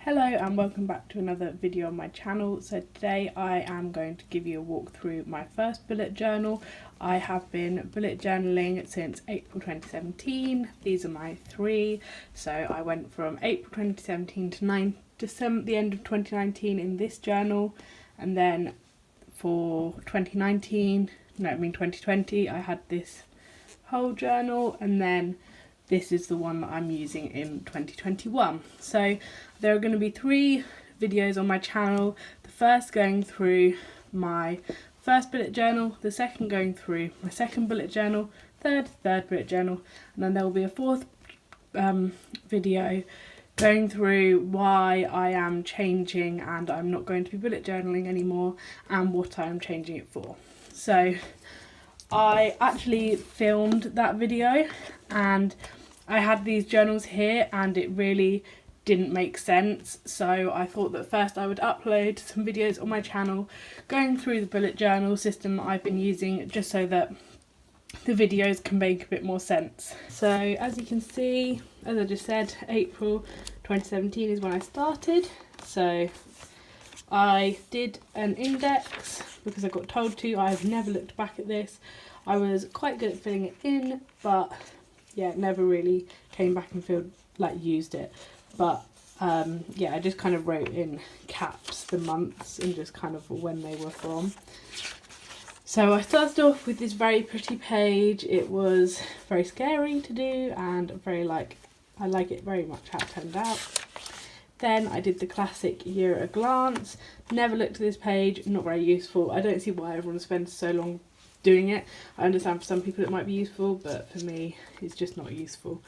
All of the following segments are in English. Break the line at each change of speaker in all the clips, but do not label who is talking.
Hello and welcome back to another video on my channel. So today I am going to give you a walk through my first bullet journal. I have been bullet journaling since April 2017. These are my three. So I went from April 2017 to the end of 2019 in this journal, and then for 2020 I had this whole journal, and then this is the one that I'm using in 2021. So there are going to be three videos on my channel. The first going through my first bullet journal, the second going through my second bullet journal, third bullet journal, and then there will be a fourth video going through why I am changing and I'm not going to be bullet journaling anymore and what I am changing it for. So I actually filmed that video and I had these journals here and it really didn't make sense, so I thought that first I would upload some videos on my channel going through the bullet journal system that I've been using, just so that the videos can make a bit more sense. So as you can see, as I just said, April 2017 is when I started. So I did an index because I got told to. I've never looked back at this. I was quite good at filling it in, but yeah, never really came back and used it. But yeah, I just kind of wrote in caps the months and just kind of when they were from. So I started off with this very pretty page. It was very scary to do and I like it very much how it turned out. Then I did the classic year at a glance. Never looked at this page, not very useful. I don't see why everyone spends so long doing it. I understand for some people it might be useful, but for me it's just not useful.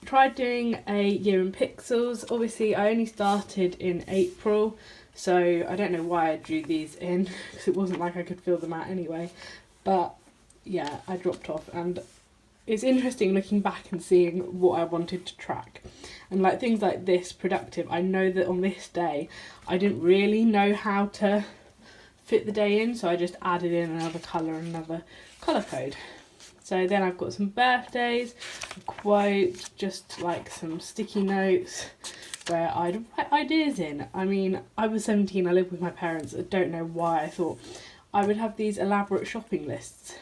Tried doing a year in pixels. Obviously I only started in April, so I don't know why I drew these in because it wasn't like I could fill them out anyway, but yeah, I dropped off. And it's interesting looking back and seeing what I wanted to track, and like things like this, productive, I know that on this day I didn't really know how to fit the day in, so I just added in another colour and another colour code. So then I've got some birthdays, a quote, just like some sticky notes where I'd write ideas in. I mean, I was 17, I lived with my parents. I don't know why I thought I would have these elaborate shopping lists.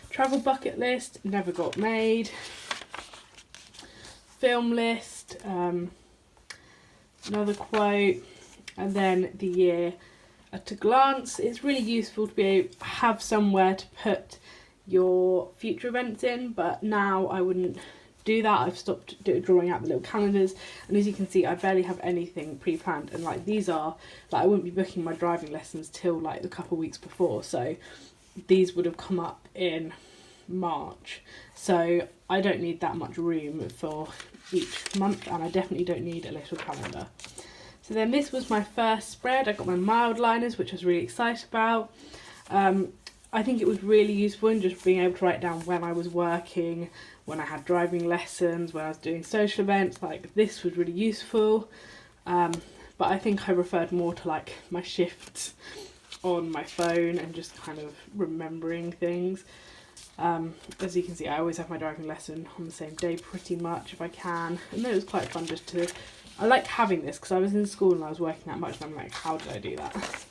Travel bucket list, never got made. Film list, another quote, and then the year at a glance. It's really useful to be able to have somewhere to put your future events in, but now I wouldn't do that. I've stopped drawing out the little calendars, and as you can see I barely have anything pre-planned, and like these are like I wouldn't be booking my driving lessons till like a couple of weeks before, so these would have come up in March, so I don't need that much room for each month, and I definitely don't need a little calendar. So then this was my first spread. I got my mild liners, which I was really excited about. I think it was really useful in just being able to write down when I was working, when I had driving lessons, when I was doing social events. Like this was really useful, but I think I referred more to like my shifts on my phone and just kind of remembering things. As you can see, I always have my driving lesson on the same day pretty much if I can, and then it was quite fun just to, I like having this because I was in school and I was working that much and I'm like, how did I do that?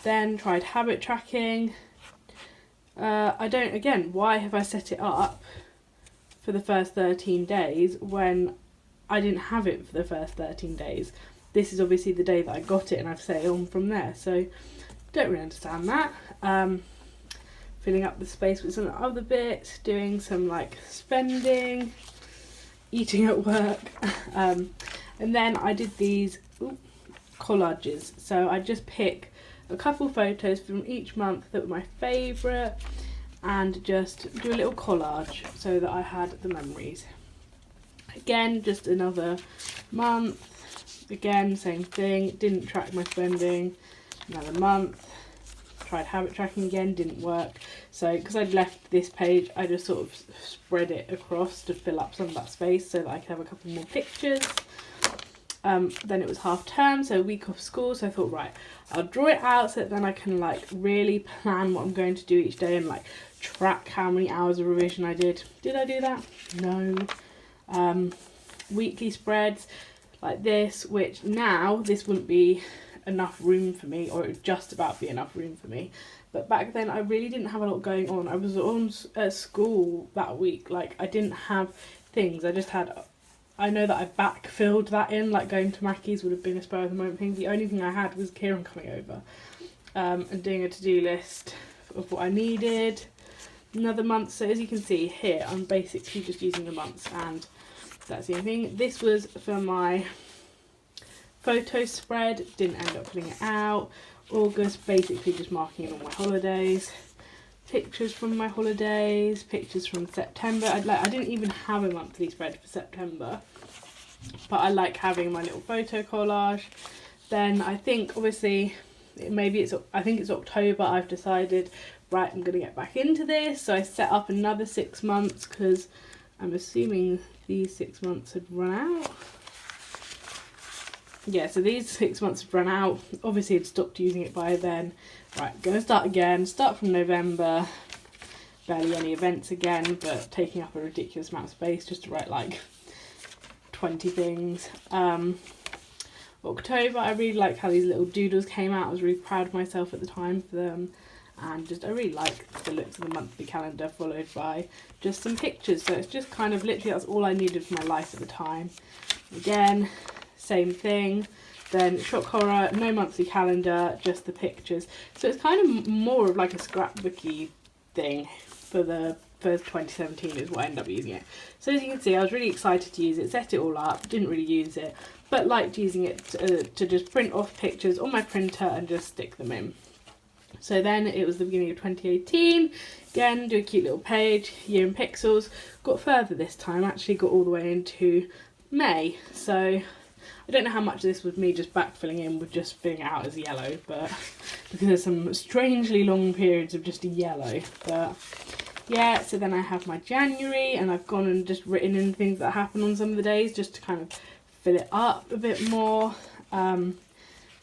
Then tried habit tracking. Why have I set it up for the first 13 days when I didn't have it for the first 13 days? This is obviously the day that I got it and I've set it on from there, so don't really understand that. Filling up the space with some other bits, doing some like spending, eating at work, and then I did these collages. So I just pick a couple photos from each month that were my favourite and just do a little collage so that I had the memories. Again, just another month, again same thing, didn't track my spending. Another month, tried habit tracking again, didn't work. So because I'd left this page, I just sort of spread it across to fill up some of that space so that I could have a couple more pictures. Then it was half term, so a week off school, so I thought, right, I'll draw it out so that then I can like really plan what I'm going to do each day and like track how many hours of revision I did. Did I do that? No. Weekly spreads, like this, which now this wouldn't be enough room for me, or it would just about be enough room for me. But back then I really didn't have a lot going on. I was at school that week, like I didn't have things. I just had, I know that I backfilled that in, like going to Mackey's would have been a spur of the moment thing. The only thing I had was Kieran coming over and doing a to-do list of what I needed. Another month, so as you can see here, I'm basically just using the months, and that's the only thing. This was for my photo spread, didn't end up putting it out. August, basically just marking in all my holidays. Pictures from my holidays, pictures from September. I didn't even have a monthly spread for September, but I like having my little photo collage. Then I think obviously I think it's October. I've decided, right, I'm going to get back into this. So I set up another 6 months, because I'm assuming these 6 months had run out. Yeah, so these 6 months have run out. Obviously I'd stopped using it by then. Right, going to start again, start from November. Barely any events again, but taking up a ridiculous amount of space just to write like 20 things. October, I really like how these little doodles came out. I was really proud of myself at the time for them. And just I really like the looks of the monthly calendar, followed by just some pictures. So it's just kind of literally, that's all I needed for my life at the time. Again, same thing. Then shock horror, no monthly calendar, just the pictures. So it's kind of more of like a scrapbooky thing for 2017 is what I ended up using it. So as you can see, I was really excited to use it, set it all up, didn't really use it, but liked using it to just print off pictures on my printer and just stick them in. So then it was the beginning of 2018, again, do a cute little page, year in pixels. Got further this time, actually got all the way into May. So I don't know how much of this was me just backfilling in with just being out as yellow, but because there's some strangely long periods of just a yellow. But yeah, so then I have my January, and I've gone and just written in things that happen on some of the days just to kind of fill it up a bit more.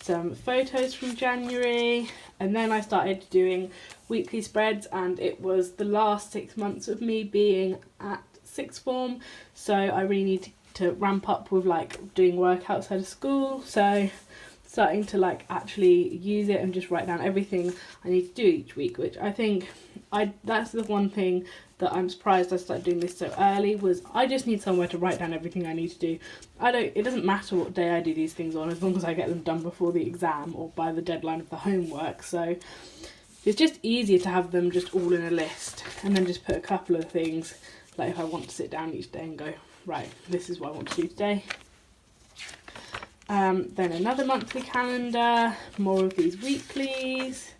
Some photos from January, and then I started doing weekly spreads, and it was the last 6 months of me being at sixth form, so I really need to ramp up with like doing work outside of school. So starting to like actually use it and just write down everything I need to do each week, which I think that's the one thing that I'm surprised I started doing this so early, was I just need somewhere to write down everything I need to do. It doesn't matter what day I do these things on, as long as I get them done before the exam or by the deadline of the homework. So it's just easier to have them just all in a list, and then just put a couple of things, like if I want to sit down each day and go, right, this is what I want to do today. Then another monthly calendar, more of these weeklies.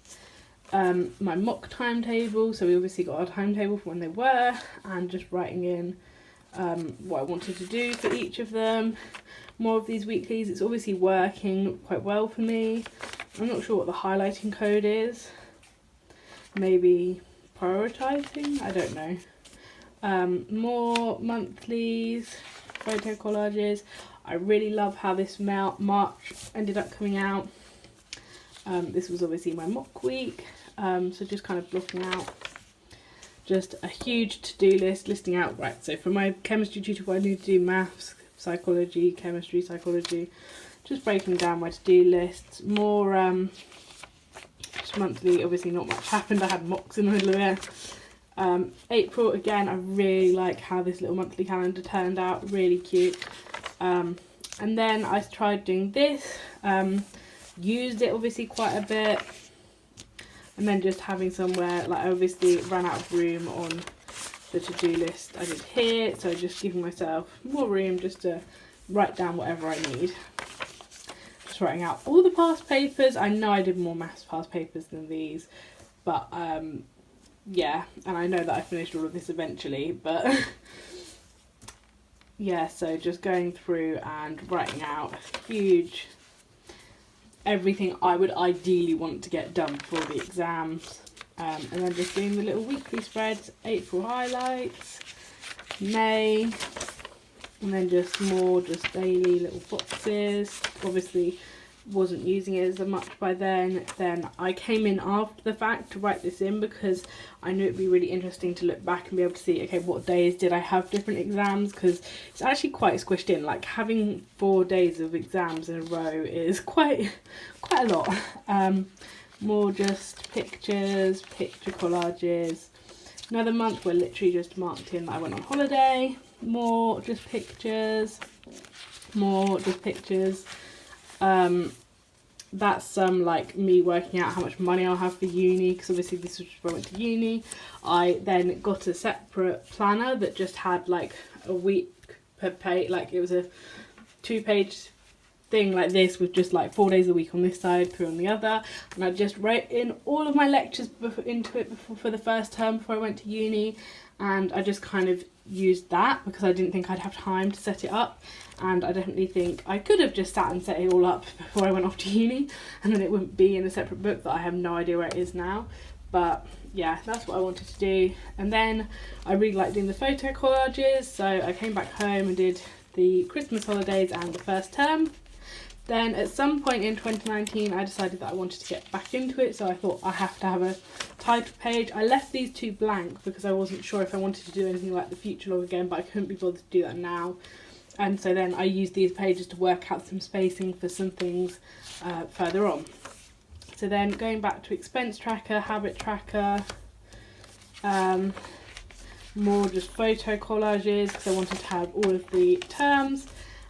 My mock timetable, so we obviously got our timetable for when they were, and just writing in what I wanted to do for each of them. More of these weeklies. It's obviously working quite well for me. I'm not sure what the highlighting code is. Maybe prioritizing? I don't know. More monthlies, photo collages. I really love how this March ended up coming out. This was obviously my mock week, so just kind of blocking out just a huge to-do list, listing out, right, so for my chemistry tutor, what I need to do, maths, psychology, chemistry, psychology, just breaking down my to-do lists. More just monthly, obviously not much happened, I had mocks in the middle of it. April, again, I really like how this little monthly calendar turned out, really cute. And then I tried doing this, used it obviously quite a bit, and then just having somewhere, like I obviously ran out of room on the to-do list I did here, so just giving myself more room just to write down whatever I need. Just writing out all the past papers. I know I did more maths past papers than these, but yeah, and I know that I finished all of this eventually, but yeah, so just going through and writing out a huge everything I would ideally want to get done before the exams, and then just doing the little weekly spreads, April highlights, May, and then just more just daily little boxes. Obviously wasn't using it as much by then I came in after the fact to write this in, because I knew it'd be really interesting to look back and be able to see, okay, what days did I have different exams, because it's actually quite squished in. Like, having 4 days of exams in a row is quite a lot. More just pictures, picture collages. Another month where literally just marked in that I went on holiday. More just pictures. More just pictures. That's like me working out how much money I'll have for uni, because obviously this was before I went to uni. I then got a separate planner that just had like a week per page, like it was a 2-page thing like this with just like 4 days a week on this side, 3 on the other, and I just wrote in all of my lectures into it for the first term before I went to uni, and I just kind of used that because I didn't think I'd have time to set it up, and I definitely think I could have just sat and set it all up before I went off to uni, and then it wouldn't be in a separate book that I have no idea where it is now. But yeah, that's what I wanted to do. And then I really liked doing the photo collages, so I came back home and did the Christmas holidays and the first term. Then at some point in 2019 I decided that I wanted to get back into it, so I thought I have to have a title page. I left these 2 blank because I wasn't sure if I wanted to do anything like the future log again, but I couldn't be bothered to do that now. And so then I used these pages to work out some spacing for some things further on. So then going back to expense tracker, habit tracker, more just photo collages because I wanted to have all of the terms.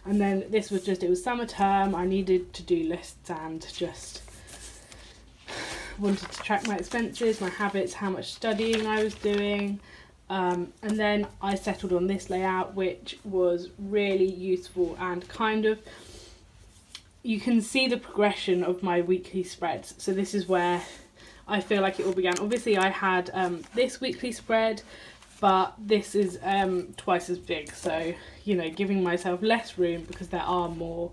And then this was just, it was summer term, I needed to-do lists and just wanted to track my expenses, my habits, how much studying I was doing. And then I settled on this layout, which was really useful, and kind of, you can see the progression of my weekly spreads. So this is where I feel like it all began. Obviously I had this weekly spread, but this is twice as big, so you know, giving myself less room because there are more.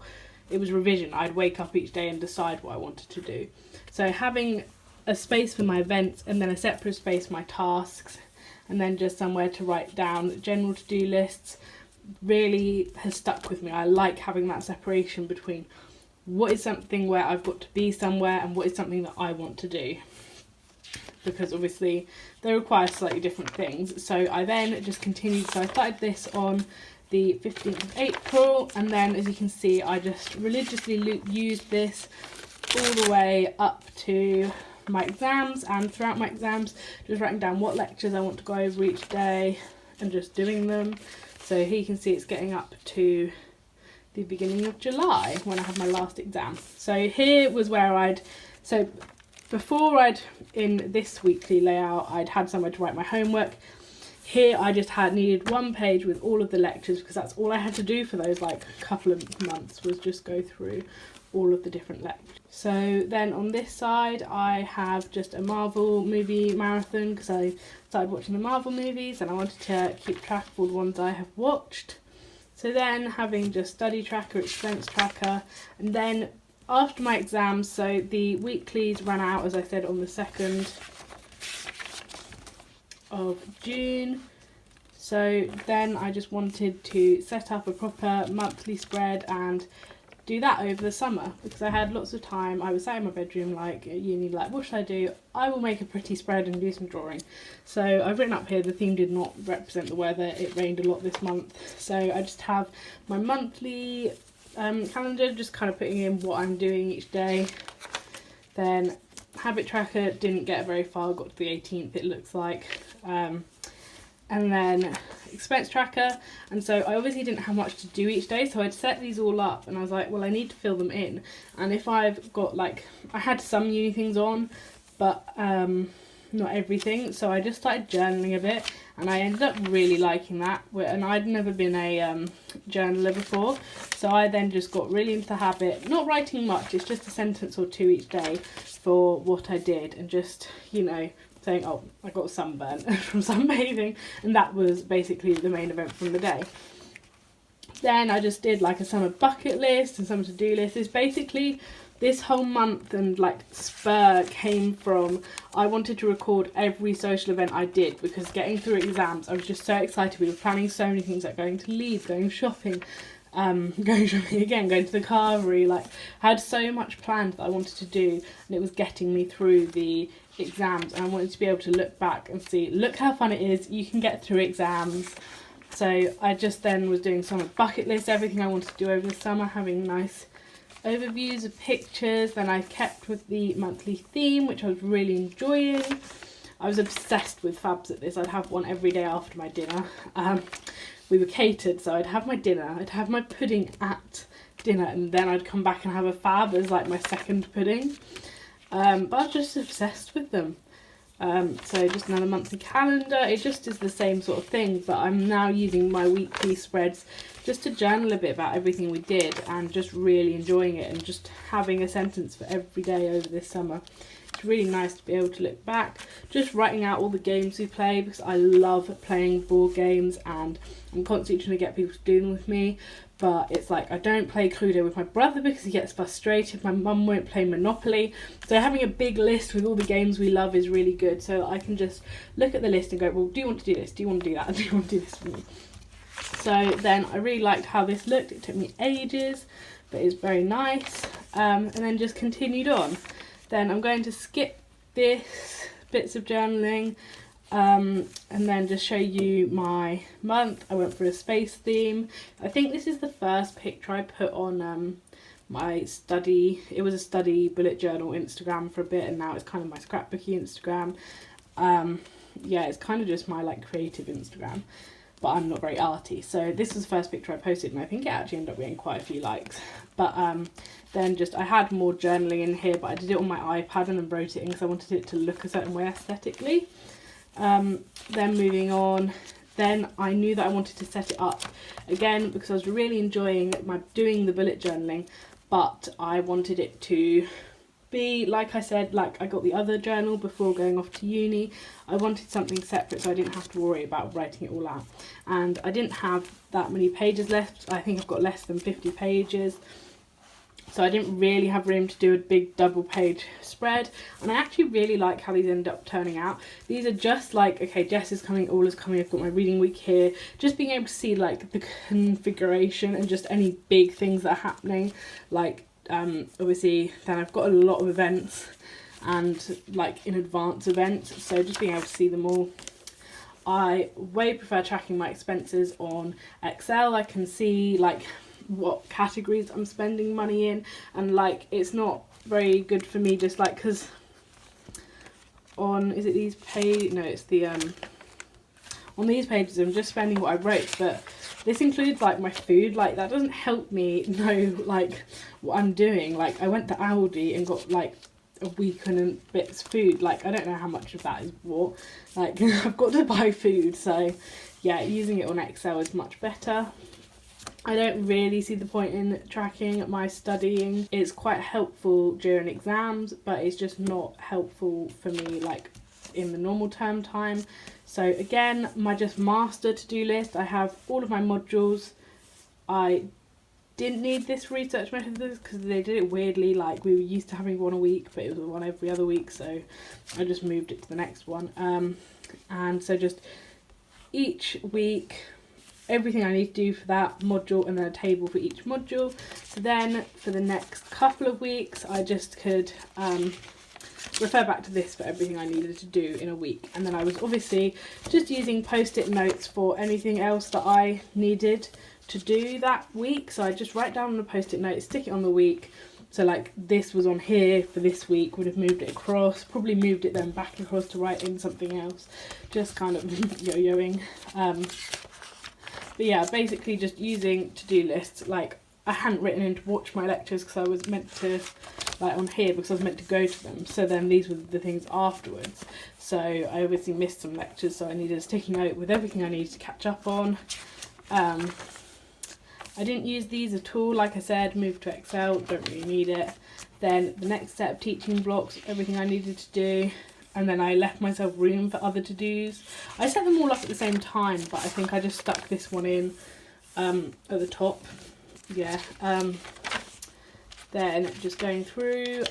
It was revision. I'd wake up each day and decide what I wanted to do. So having a space for my events and then a separate space for my tasks, and then just somewhere to write down general to-do lists, really has stuck with me. I like having that separation between what is something where I've got to be somewhere and what is something that I want to do, because obviously they require slightly different things. So I then just continued, so I started this on the 15th of April, and then as you can see I just religiously used this all the way up to my exams, and throughout my exams just writing down what lectures I want to go over each day and just doing them. So here you can see it's getting up to the beginning of July when I had my last exam. So here was where before in this weekly layout I'd had somewhere to write my homework. Here I just needed 1 page with all of the lectures, because that's all I had to do for those like couple of months, was just go through all of the different lectures. So then on this side I have just a Marvel movie marathon, because I started watching the Marvel movies and I wanted to keep track of all the ones I have watched. So then having just study tracker, expense tracker, and then after my exams, so the weeklies ran out, as I said, on the 2nd of June. So then I just wanted to set up a proper monthly spread and do that over the summer, because I had lots of time. I was sat in my bedroom like at uni, like, what should I do? I will make a pretty spread and do some drawing. So I've written up here, the theme did not represent the weather, it rained a lot this month. So I just have my monthly calendar, just kind of putting in what I'm doing each day. Then habit tracker didn't get very far, got to the 18th it looks like. And then expense tracker, and so I obviously didn't have much to do each day, so I'd set these all up and I was like, well, I need to fill them in. And if I've got, like, I had some uni things on, but not everything, so I just started journaling a bit, and I ended up really liking that. And I'd never been a journaler before, so I then just got really into the habit, not writing much, it's just a sentence or 2 each day for what I did, and just, you know, saying, oh, I got sunburn from sunbathing, and that was basically the main event from the day. Then I just did like a summer bucket list and summer to-do list. It's basically this whole month and like spur came from, I wanted to record every social event I did, because getting through exams I was just so excited. We were planning so many things, like going to Leeds, going shopping, going shopping again, going to the carvery. Like, I had so much planned that I wanted to do, and it was getting me through the exams, and I wanted to be able to look back and see, look how fun it is, you can get through exams. So I just then was doing some bucket list, everything I wanted to do over the summer, having nice overviews of pictures. Then I kept with the monthly theme, which I was really enjoying. I was obsessed with fabs at this. I'd have one every day after my dinner. We were catered, so I'd have my dinner, I'd have my pudding at dinner, and then I'd come back and have a fab as like my second pudding. But I was just obsessed with them. So just another monthly calendar. It just is the same sort of thing, but I'm now using my weekly spreads just to journal a bit about everything we did, and just really enjoying it, and just having a sentence for every day over this summer. It's really nice to be able to look back, just writing out all the games we play, because I love playing board games and I'm constantly trying to get people to do them with me. But it's like, I don't play Cluedo with my brother because he gets frustrated. My mum won't play Monopoly. So having a big list with all the games we love is really good. So I can just look at the list and go, well, do you want to do this? Do you want to do that? Do you want to do this for me? So then I really liked how this looked. It took me ages, but it's very nice. And then just continued on. Then I'm going to skip this bits of journaling. And then just show you my month. I went for a space theme. I think this is the first picture I put on my study. It was a study bullet journal Instagram for a bit, and now it's kind of my scrapbooky Instagram. Yeah, it's kind of just my like creative Instagram, but I'm not very arty. So this was the first picture I posted, and I think it actually ended up getting quite a few likes. But then just I had more journaling in here, but I did it on my iPad and then wrote it in because I wanted it to look a certain way aesthetically. Then moving on, then I knew that I wanted to set it up again because I was really enjoying doing the bullet journaling, but I wanted it to be, like I said, like I got the other journal before going off to uni. I wanted something separate so I didn't have to worry about writing it all out, and I didn't have that many pages left. I think I've got less than 50 pages. So I didn't really have room to do a big double page spread, and I actually really like how these end up turning out. These are just like, okay, Jess is coming, all is coming, I've got my reading week here, just being able to see like the configuration and just any big things that are happening. Like obviously then I've got a lot of events and like in advance events, so just being able to see them all. I way prefer tracking my expenses on Excel. I can see like what categories I'm spending money in, and like it's not very good for me just like because on it's the on these pages I'm just spending what I wrote, but this includes like my food. Like that doesn't help me know like what I'm doing. Like I went to Aldi and got like a week and a bit's food. Like I don't know how much of that is what, like I've got to buy food. So yeah, using it on Excel is much better. I don't really see the point in tracking my studying. It's quite helpful during exams, but it's just not helpful for me like in the normal term time. So again, my just master to-do list, I have all of my modules. I didn't need this research method because they did it weirdly. Like we were used to having one a week, but it was one every other week, so I just moved it to the next one. And so just each week, everything I need to do for that module, and then a table for each module. So then for the next couple of weeks I just could refer back to this for everything I needed to do in a week. And then I was obviously just using post-it notes for anything else that I needed to do that week. So I just write down on a post-it note, stick it on the week. So like this was on here for this week, would have moved it across, probably moved it then back across to write in something else, just kind of yo-yoing. But yeah, basically just using to-do lists. Like I hadn't written in to watch my lectures because I was meant to, like on here because I was meant to go to them. So then these were the things afterwards. So I obviously missed some lectures, so I needed a sticky note with everything I needed to catch up on. I didn't use these at all. Like I said, moved to Excel, don't really need it. Then the next set of teaching blocks, everything I needed to do. And then I left myself room for other to-dos. I set them all up at the same time, but I think I just stuck this one in at the top. Yeah. Then just going through,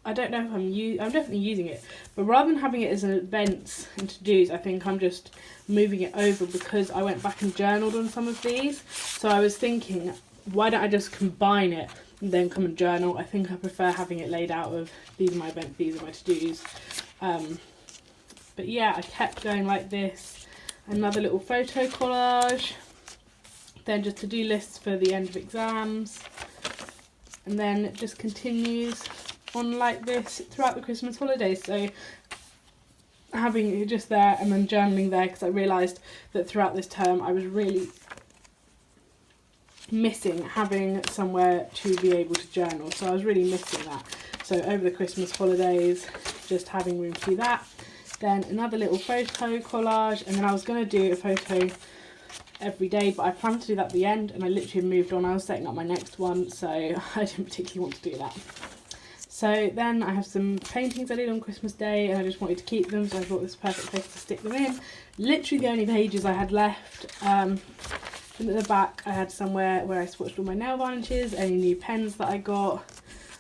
I don't know if I'm definitely using it, but rather than having it as an events and to-dos, I think I'm just moving it over because I went back and journaled on some of these. So I was thinking why don't I just combine it and then come and journal? I think I prefer having it laid out of these are my events, these are my to-dos. But yeah, I kept going like this. Another little photo collage. Then just to-do lists for the end of exams. And then it just continues on like this throughout the Christmas holidays. So having it just there and then journaling there, because I realised that throughout this term I was really missing having somewhere to be able to journal. So I was really missing that. So over the Christmas holidays, just having room to do that. Then another little photo collage, and then I was going to do a photo every day, but I planned to do that at the end and I literally moved on. I was setting up my next one, so I didn't particularly want to do that. So then I have some paintings I did on Christmas Day and I just wanted to keep them, so I thought this was the perfect place to stick them in. Literally the only pages I had left. And at the back I had somewhere where I swatched all my nail varnishes, any new pens that I got.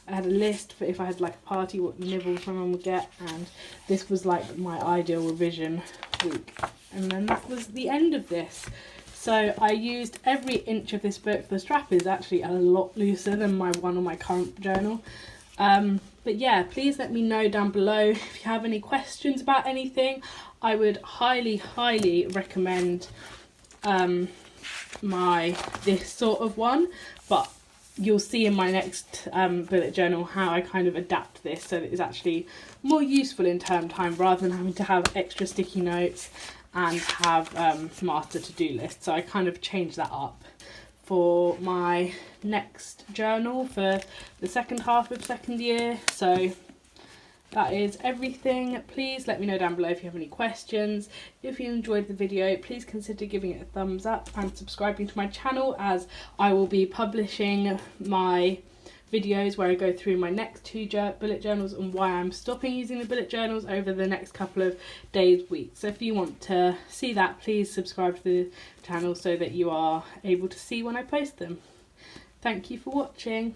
I had a list for if I had like a party, what nibbles my mum would get, and this was like my ideal revision week. And then that was the end of this. So I used every inch of this book. The strap is actually a lot looser than my one on my current journal. But yeah, please let me know down below if you have any questions about anything. I would highly, highly recommend this sort of one, but you'll see in my next bullet journal how I kind of adapt this so that it's actually more useful in term time rather than having to have extra sticky notes and have master to-do lists. So I kind of changed that up for my next journal for the second half of second year. So that is everything. Please let me know down below if you have any questions. If you enjoyed the video, please consider giving it a thumbs up and subscribing to my channel, as I will be publishing my videos where I go through my next 2 bullet journals and why I'm stopping using the bullet journals over the next couple of days, weeks. So if you want to see that, please subscribe to the channel so that you are able to see when I post them. Thank you for watching.